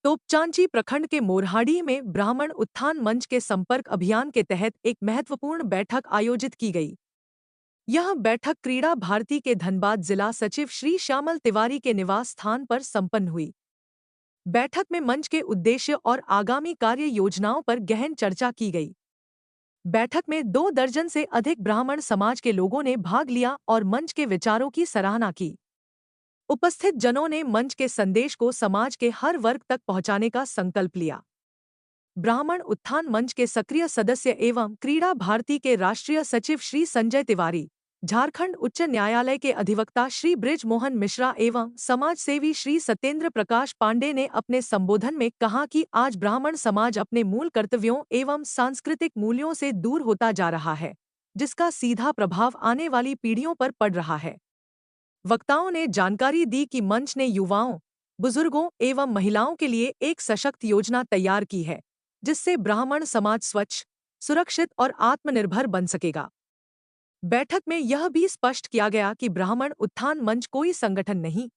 तोपचांची प्रखंड के मोरहाड़ी में ब्राह्मण उत्थान मंच के संपर्क अभियान के तहत एक महत्वपूर्ण बैठक आयोजित की गई। यह बैठक क्रीड़ा भारती के धनबाद जिला सचिव श्री श्यामल तिवारी के निवास स्थान पर संपन्न हुई। बैठक में मंच के उद्देश्य और आगामी कार्य योजनाओं पर गहन चर्चा की गई। बैठक में 2 दर्जन से अधिक ब्राह्मण समाज के लोगों ने भाग लिया और मंच के विचारों की सराहना की। उपस्थित जनों ने मंच के संदेश को समाज के हर वर्ग तक पहुंचाने का संकल्प लिया। ब्राह्मण उत्थान मंच के सक्रिय सदस्य एवं क्रीड़ा भारती के राष्ट्रीय सचिव श्री संजय तिवारी, झारखंड उच्च न्यायालय के अधिवक्ता श्री ब्रिज मोहन मिश्रा एवं समाज सेवी श्री सत्येंद्र प्रकाश पांडे ने अपने संबोधन में कहा कि आज ब्राह्मण समाज अपने मूल कर्तव्यों एवं सांस्कृतिक मूल्यों से दूर होता जा रहा है, जिसका सीधा प्रभाव आने वाली पीढ़ियों पर पड़ रहा है। वक्ताओं ने जानकारी दी कि मंच ने युवाओं, बुजुर्गों एवं महिलाओं के लिए एक सशक्त योजना तैयार की है, जिससे ब्राह्मण समाज स्वच्छ, सुरक्षित और आत्मनिर्भर बन सकेगा। बैठक में यह भी स्पष्ट किया गया कि ब्राह्मण उत्थान मंच कोई संगठन नहीं,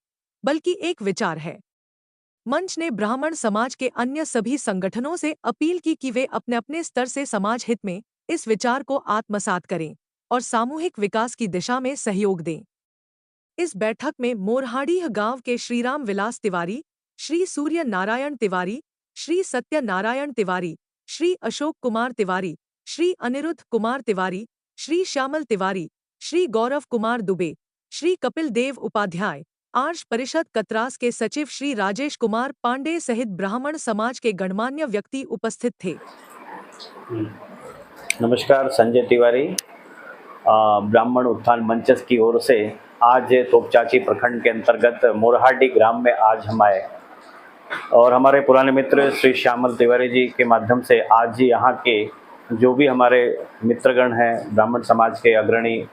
बल्कि एक विचार है। मंच ने ब्राह्मण समाज के अन्य सभी संगठनों से अपील की कि वे अपने अपने स्तर से समाज हित में इस विचार को आत्मसात करें और सामूहिक विकास की दिशा में सहयोग दें। इस बैठक में मोरहाड़ी गांव के श्रीराम विलास तिवारी, श्री सूर्य नारायण तिवारी, श्री सत्य नारायण तिवारी, श्री अशोक कुमार तिवारी, श्री अनिरुद्ध कुमार तिवारी, श्री श्यामल तिवारी, श्री गौरव कुमार दुबे, श्री कपिल देव उपाध्याय, आर्ष परिषद कतरास के सचिव श्री राजेश कुमार पांडे सहित ब्राह्मण समाज के गणमान्य व्यक्ति उपस्थित थे। नमस्कार, संजय तिवारी, ब्राह्मण उत्थान मंच की ओर से आज तोपचांची प्रखंड के अंतर्गत मोरहाड़ी ग्राम में आज हम आए और हमारे पुराने मित्र श्री श्यामल तिवारी जी के माध्यम से आज यहाँ के जो भी हमारे मित्रगण हैं, ब्राह्मण समाज के अग्रणी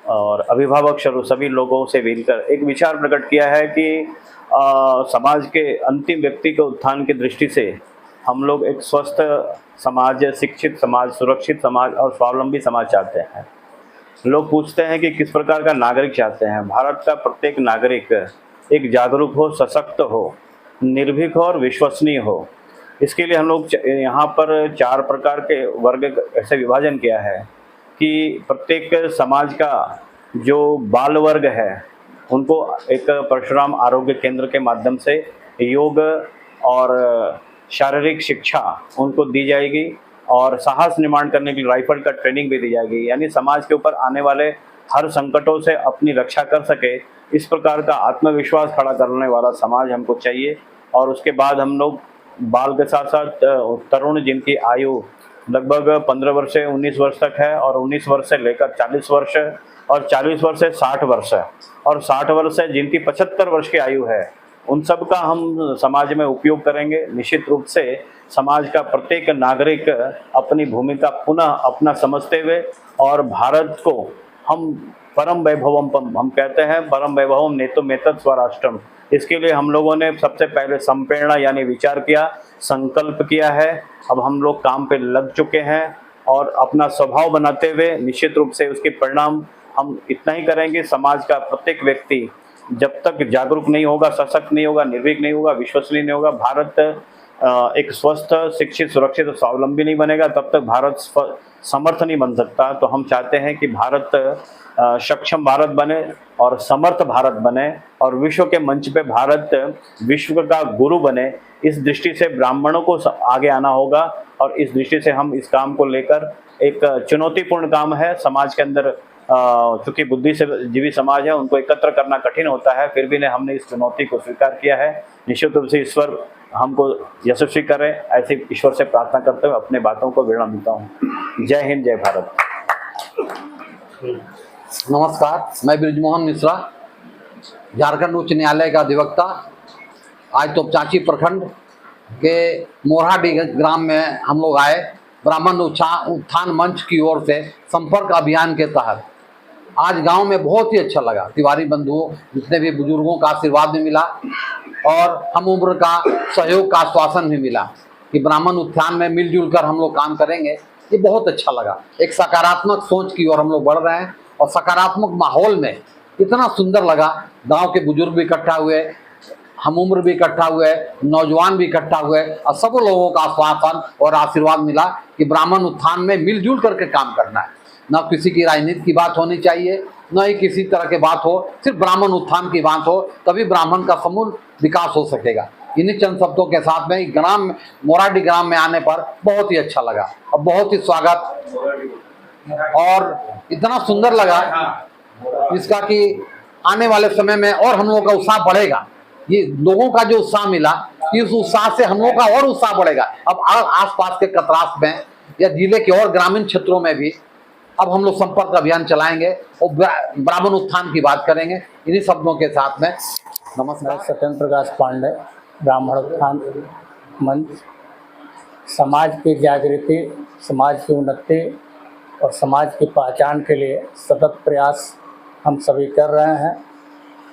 और अभिभावक स्वरूप सभी लोगों से मिलकर एक विचार प्रकट किया है कि समाज के अंतिम व्यक्ति के उत्थान की दृष्टि से हम लोग एक स्वस्थ समाज, शिक्षित समाज, सुरक्षित समाज और स्वावलंबी समाज चाहते हैं। लोग पूछते हैं कि किस प्रकार का नागरिक चाहते हैं। भारत का प्रत्येक नागरिक एक जागरूक हो, सशक्त हो, निर्भीक हो और विश्वसनीय हो। इसके लिए हम लोग यहाँ पर 4 प्रकार के वर्ग ऐसे विभाजन किया है कि प्रत्येक समाज का जो बाल वर्ग है उनको एक परशुराम आरोग्य केंद्र के माध्यम से योग और शारीरिक शिक्षा उनको दी जाएगी और साहस निर्माण करने के लिए राइफल का ट्रेनिंग भी दी जाएगी, यानी समाज के ऊपर आने वाले हर संकटों से अपनी रक्षा कर सके, इस प्रकार का आत्मविश्वास खड़ा करने वाला समाज हमको चाहिए। और उसके बाद हम लोग बाल के साथ साथ तरुण जिनकी आयु लगभग 15 वर्ष से 19 वर्ष तक है और 19 वर्ष से लेकर 40 वर्ष और 40 वर्ष से 60 वर्ष है और 60 वर्ष से जिनकी 75 वर्ष की आयु है, उन सब का हम समाज में उपयोग करेंगे। निश्चित रूप से समाज का प्रत्येक नागरिक अपनी भूमिका पुनः अपना समझते हुए और भारत को हम परम वैभवम, हम कहते हैं परम वैभवम नेतुमेतत् स्वराष्ट्रम, इसके लिए हम लोगों ने सबसे पहले संप्रेरणा यानी विचार किया, संकल्प किया है। अब हम लोग काम पे लग चुके हैं और अपना स्वभाव बनाते हुए निश्चित रूप से उसके परिणाम हम इतना ही करेंगे। समाज का प्रत्येक व्यक्ति जब तक जागरूक नहीं होगा, सशक्त नहीं होगा, निर्भीक नहीं होगा, विश्वसनीय नहीं होगा, भारत एक स्वस्थ, शिक्षित, सुरक्षित और स्वावलंबी नहीं बनेगा, तब तक भारत समर्थ नहीं बन सकता। तो हम चाहते हैं कि भारत सक्षम भारत बने और समर्थ भारत बने और विश्व के मंच पे भारत विश्व का गुरु बने। इस दृष्टि से ब्राह्मणों को आगे आना होगा और इस दृष्टि से हम इस काम को लेकर, एक चुनौतीपूर्ण काम है समाज के अंदर, चूँकि बुद्धि से जीवी समाज है, उनको एकत्र करना कठिन होता है, फिर भी हमने इस चुनौती को स्वीकार किया है। निश्चित रूप से ईश्वर हमको यशस्वी करें, ऐसे ईश्वर से प्रार्थना करते हुए अपने बातों को विराम देता हूँ। जय हिंद, जय भारत। नमस्कार, मैं ब्रिज मोहन मिश्रा, झारखंड उच्च न्यायालय का अधिवक्ता। आज तोपचांची प्रखंड के मोरहाड़ी ग्राम में हम लोग आए ब्राह्मण उत्थान मंच की ओर से संपर्क अभियान के तहत। आज गांव में बहुत ही अच्छा लगा, तिवारी बंधुओं जितने भी बुजुर्गों का आशीर्वाद भी मिला और हम उम्र का सहयोग का आश्वासन भी मिला कि ब्राह्मण उत्थान में मिलजुल कर हम लोग काम करेंगे। ये बहुत अच्छा लगा, एक सकारात्मक सोच की ओर हम लोग बढ़ रहे हैं और सकारात्मक माहौल में इतना सुंदर लगा। गांव के बुजुर्ग भी इकट्ठा हुए, हम उम्र भी इकट्ठा हुए, नौजवान भी इकट्ठा हुए और सब लोगों का आश्वासन और आशीर्वाद मिला कि ब्राह्मण उत्थान में मिलजुल करके काम करना है। न किसी की राजनीति की बात होनी चाहिए, न ही किसी तरह की बात हो, सिर्फ ब्राह्मण उत्थान की बात हो, तभी ब्राह्मण का समूल विकास हो सकेगा। इन्हीं चंद शब्दों के साथ में ग्राम मोरहाटी ग्राम में आने पर बहुत ही अच्छा लगा और बहुत ही स्वागत, और इतना सुंदर लगा इसका कि आने वाले समय में और हम लोगों का उत्साह बढ़ेगा। ये लोगों का जो उत्साह मिला, इस उत्साह से हम लोगों का और उत्साह बढ़ेगा। अब आसपास के कतरास में या जिले के और ग्रामीण क्षेत्रों में भी अब हम लोग संपर्क अभियान चलाएंगे और ब्राह्मण उत्थान की बात करेंगे। इन्हीं शब्दों के साथ में नमस्कार। सत्येंद्र प्रकाश पांडे, ब्राह्मण उत्थान मंच। समाज की जागृति, समाज की उन्नति और समाज की पहचान के लिए सतत प्रयास हम सभी कर रहे हैं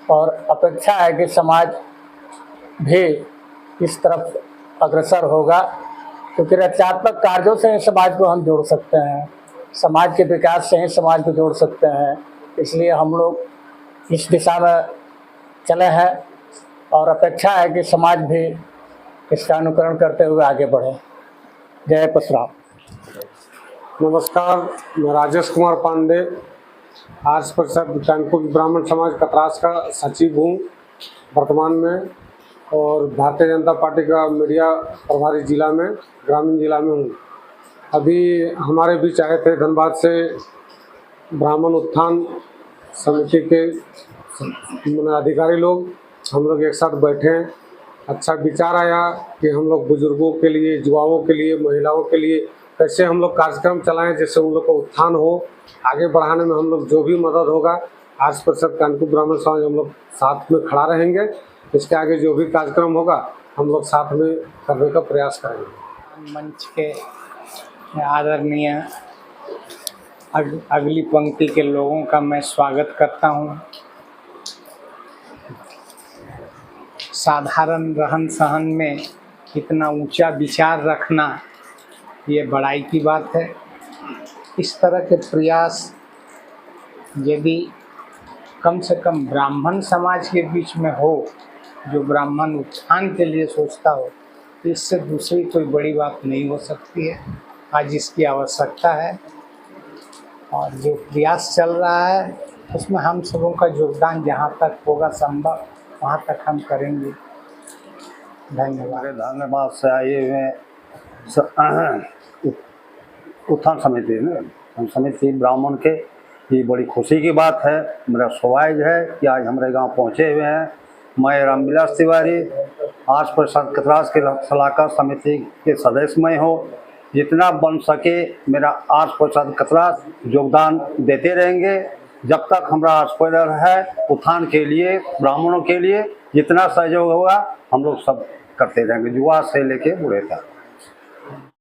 और अपेक्षा है कि समाज भी इस तरफ अग्रसर होगा, क्योंकि रचनात्मक कार्यों से समाज को हम जोड़ सकते हैं, समाज के विकास से ही समाज को जोड़ सकते हैं। इसलिए हम लोग इस दिशा में चले हैं और अपेक्षा है कि समाज भी इसका अनुकरण करते हुए आगे बढ़े। जय परशुराम। नमस्कार, मैं राजेश कुमार पांडे, आर्ष परिषद कानपुर ब्राह्मण समाज कतरास का सचिव हूँ वर्तमान में, और भारतीय जनता पार्टी का मीडिया प्रभारी जिला में, ग्रामीण जिला में हूँ। अभी हमारे बीच आए थे धनबाद से ब्राह्मण उत्थान समिति के अधिकारी लोग। हम लोग एक साथ बैठे हैं, अच्छा विचार आया कि हम लोग बुजुर्गों के लिए, युवाओं के लिए, महिलाओं के लिए कैसे हम लोग कार्यक्रम चलाएं जिससे उन लोग को उत्थान हो। आगे बढ़ाने में हम लोग जो भी मदद होगा, आर्ष परिषद कानपुर ब्राह्मण समाज हम लोग साथ में खड़ा रहेंगे। इसके आगे जो भी कार्यक्रम होगा हम लोग साथ में करने का प्रयास करेंगे। मंच के आदरणीय अगली पंक्ति के लोगों का मैं स्वागत करता हूं। साधारण रहन सहन में इतना ऊंचा विचार रखना ये बड़ाई की बात है। इस तरह के प्रयास यदि कम से कम ब्राह्मण समाज के बीच में हो, जो ब्राह्मण उत्थान के लिए सोचता हो, तो इससे दूसरी कोई बड़ी बात नहीं हो सकती है। आज इसकी आवश्यकता है और जो प्रयास चल रहा है उसमें हम सबों का योगदान जहाँ तक होगा संभव वहाँ तक हम करेंगे। धन्यवाद। धन्यवाद से आए हुए उत्थान समिति में समिति ब्राह्मण के, ये बड़ी खुशी की बात है। मेरा सौभाग्य है कि आज हमारे गांव पहुंचे हुए हैं। मैं रामविलास तिवारी, आर्ष परिषद कतरास के सलाहकार समिति के सदस्य मैं हूँ। जितना बन सके मेरा आर्ष परिषद कतरास योगदान देते रहेंगे जब तक हमारा आर्ष परिषद है। उत्थान के लिए, ब्राह्मणों के लिए जितना सहयोग होगा हम लोग सब करते रहेंगे, युवा से लेके बूढ़े तक।